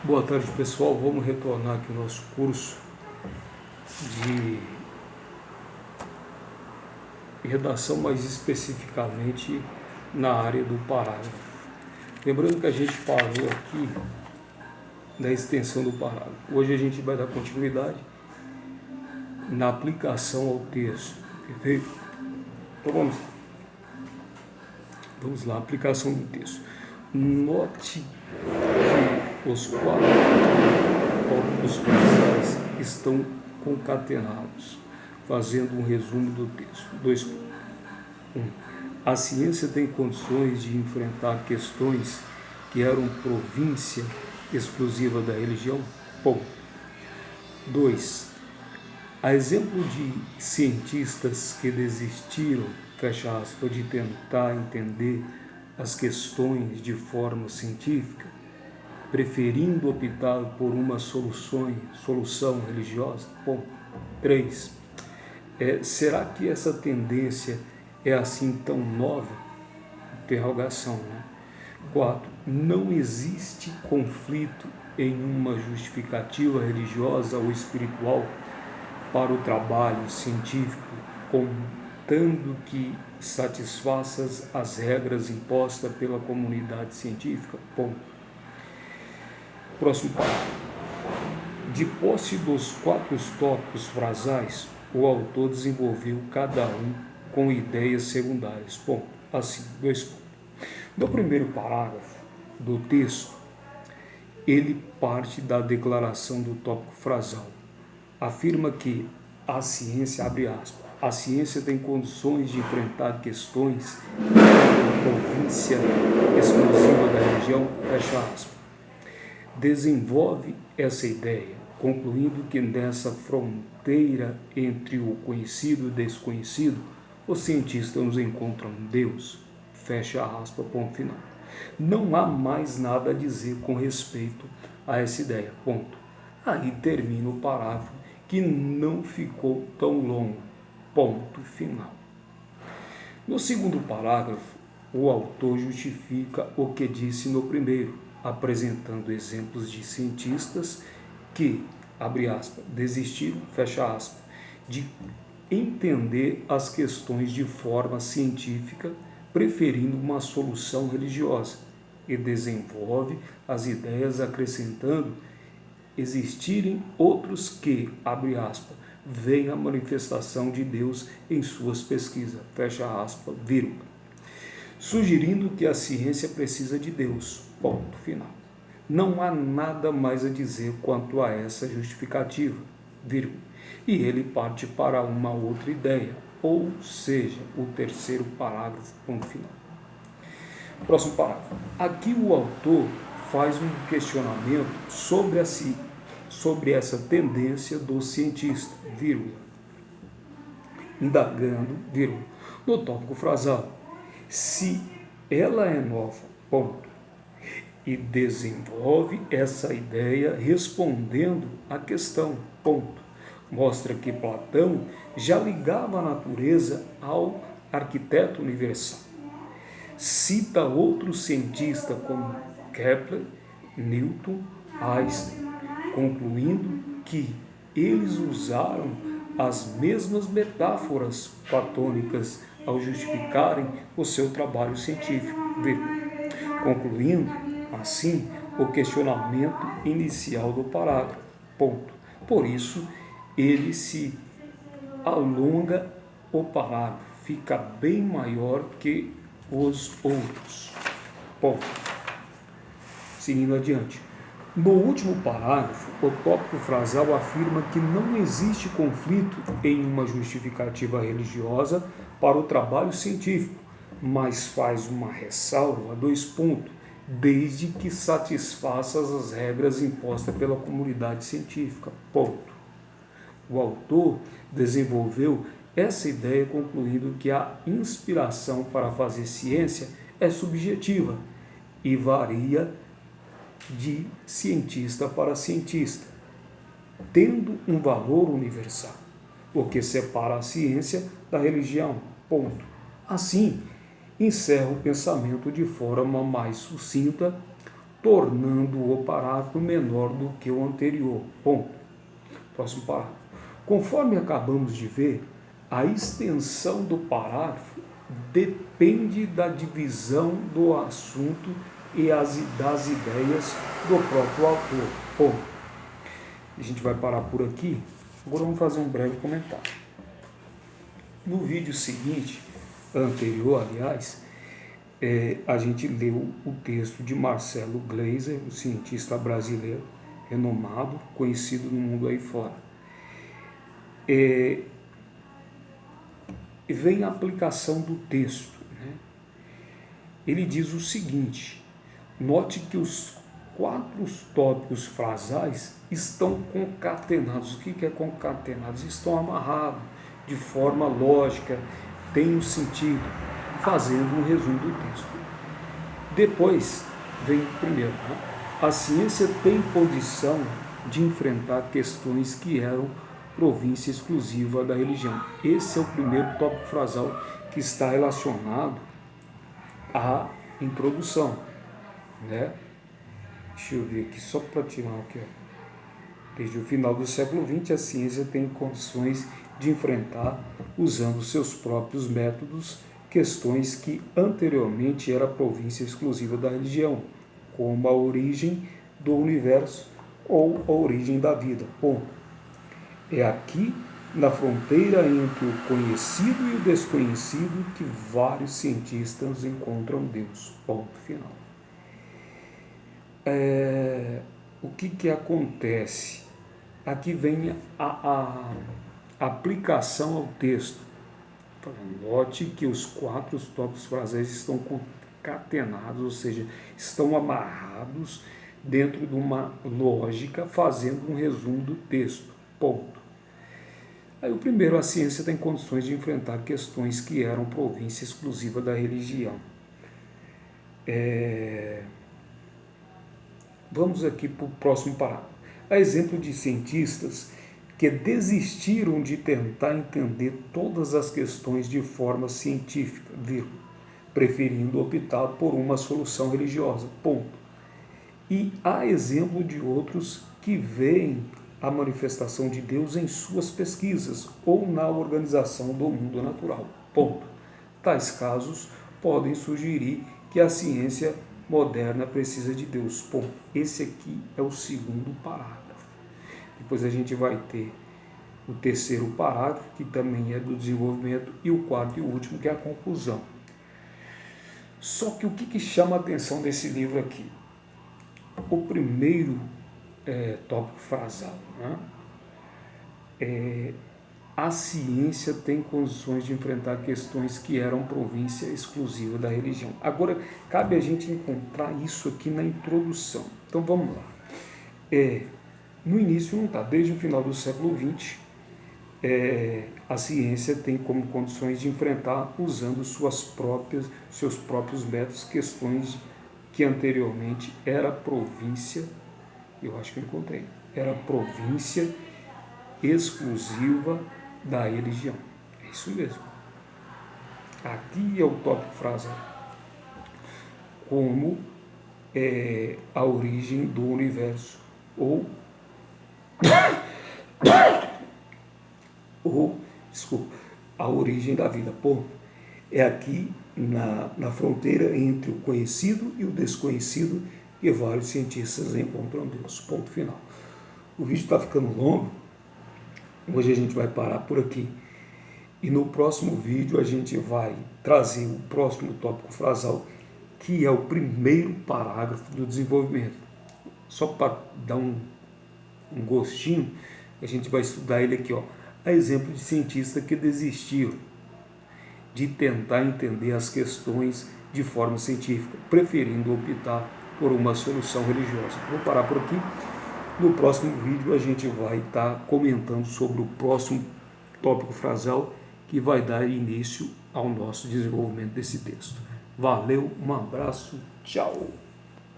Boa tarde, pessoal. Vamos retornar aqui o nosso curso de redação, mais especificamente na área do parágrafo. Lembrando que a gente parou aqui na extensão do parágrafo. Hoje a gente vai dar continuidade na aplicação ao texto. Perfeito? Então vamos lá, aplicação do texto. Note que os quatro tópicos principais estão concatenados, fazendo um resumo do texto. 2. A ciência tem condições de enfrentar questões que eram província exclusiva da religião? 2. A exemplo de cientistas que desistiram, fecha aspas, de tentar entender as questões de forma científica, preferindo optar por uma solução religiosa? 3. Será que essa tendência é assim tão nova? Interrogação, né? 4. Não existe conflito em uma justificativa religiosa ou espiritual para o trabalho científico, contanto que satisfaça as regras impostas pela comunidade científica? Próximo parágrafo. De posse dos 4 tópicos frasais, o autor desenvolveu cada um com ideias secundárias. Assim, 2 pontos. No primeiro parágrafo do texto, ele parte da declaração do tópico frasal. Afirma que a ciência, abre aspas, a ciência tem condições de enfrentar questões da província exclusiva da religião, fecha aspas. Desenvolve essa ideia, concluindo que nessa fronteira entre o conhecido e o desconhecido, os cientistas nos encontram Deus, fecha aspas, ponto final. Não há mais nada a dizer com respeito a essa ideia, ponto. Aí termina o parágrafo, que não ficou tão longo, ponto final. No segundo parágrafo, o autor justifica o que disse no primeiro, apresentando exemplos de cientistas que, abre aspas, desistiram, fecha aspas, de entender as questões de forma científica, preferindo uma solução religiosa, e desenvolve as ideias acrescentando existirem outros que, abre aspas, veem a manifestação de Deus em suas pesquisas, fecha aspas, vírgula, sugerindo que a ciência precisa de Deus, ponto final. Não há nada mais a dizer quanto a essa justificativa, vírgula, e ele parte para uma outra ideia, ou seja, o terceiro parágrafo, ponto final. Próximo parágrafo. Aqui o autor faz um questionamento sobre essa tendência do cientista, vírgula, indagando, vírgula, no tópico frasal, se ela é nova, ponto, e desenvolve essa ideia respondendo à questão, ponto. Mostra que Platão já ligava a natureza ao arquiteto universal. Cita outros cientistas como Kepler, Newton, Einstein, concluindo que eles usaram as mesmas metáforas platônicas ao justificarem o seu trabalho científico, concluindo, assim, o questionamento inicial do parágrafo, ponto. Por isso, ele se alonga o parágrafo, fica bem maior que os outros. Ponto. Seguindo adiante. No último parágrafo, o tópico frasal afirma que não existe conflito em uma justificativa religiosa para o trabalho científico, mas faz uma ressalva a 2 pontos, desde que satisfaça as regras impostas pela comunidade científica. Ponto. O autor desenvolveu essa ideia concluindo que a inspiração para fazer ciência é subjetiva e varia de cientista para cientista, tendo um valor universal, o que separa a ciência da religião, ponto. Assim, encerra o pensamento de forma mais sucinta, tornando o parágrafo menor do que o anterior. Ponto. Próximo parágrafo. Conforme acabamos de ver, a extensão do parágrafo depende da divisão do assunto e das ideias do próprio autor. Ponto. A gente vai parar por aqui. Agora vamos fazer um breve comentário. No vídeo seguinte, anterior, aliás, a gente leu o texto de Marcelo Gleiser, um cientista brasileiro renomado, conhecido no mundo aí fora. E vem a aplicação do texto, né? Ele diz o seguinte: note que os 4 tópicos frasais estão concatenados. O que é concatenados? Estão amarrados de forma lógica, tem um sentido, fazendo um resumo do texto. Depois vem primeiro, né? A ciência tem condição de enfrentar questões que eram província exclusiva da religião. Esse é o primeiro tópico frasal que está relacionado à introdução, né? Deixa eu ver aqui, só para tirar aqui, ó. Desde o final do século XX, a ciência tem condições de enfrentar, usando seus próprios métodos, questões que anteriormente era província exclusiva da religião, como a origem do universo ou a origem da vida. Ponto. É aqui, na fronteira entre o conhecido e o desconhecido, que vários cientistas encontram Deus. Ponto final. O que acontece? Aqui vem a aplicação ao texto. Note que os 4 tópicos frasais estão concatenados, ou seja, estão amarrados dentro de uma lógica, fazendo um resumo do texto. Ponto. Aí o primeiro, a ciência tem condições de enfrentar questões que eram província exclusiva da religião. Vamos aqui para o próximo parágrafo. A exemplo de cientistas que desistiram de tentar entender todas as questões de forma científica, preferindo optar por uma solução religiosa. Ponto. E há exemplo de outros que veem a manifestação de Deus em suas pesquisas ou na organização do mundo natural. Ponto. Tais casos podem sugerir que a ciência moderna precisa de Deus. Ponto. Esse aqui é o segundo parágrafo. Depois a gente vai ter o terceiro parágrafo, que também é do desenvolvimento, e o quarto e o último, que é a conclusão. Só que o que chama a atenção desse livro aqui? O primeiro tópico frasal, né? A ciência tem condições de enfrentar questões que eram província exclusiva da religião. Agora, cabe a gente encontrar isso aqui na introdução. Então, vamos lá. No início não está. Desde o final do século XX, a ciência tem como condições de enfrentar, usando seus próprios métodos, questões que anteriormente era província, eu acho que eu encontrei, era província exclusiva da religião. É isso mesmo. Aqui é o tópico frasal. Como a origem do universo ou a origem da vida. Ponto. É aqui na fronteira entre o conhecido e o desconhecido que vários cientistas encontram Deus. Ponto final. O vídeo está ficando longo. Hoje a gente vai parar por aqui. E no próximo vídeo a gente vai trazer o próximo tópico frasal, que é o primeiro parágrafo do desenvolvimento. Só para dar um gostinho, a gente vai estudar ele aqui, ó. A exemplo de cientistas que desistiram de tentar entender as questões de forma científica, preferindo optar por uma solução religiosa. Vou parar por aqui. No próximo vídeo a gente vai estar comentando sobre o próximo tópico frasal, que vai dar início ao nosso desenvolvimento desse texto. Valeu, um abraço, tchau!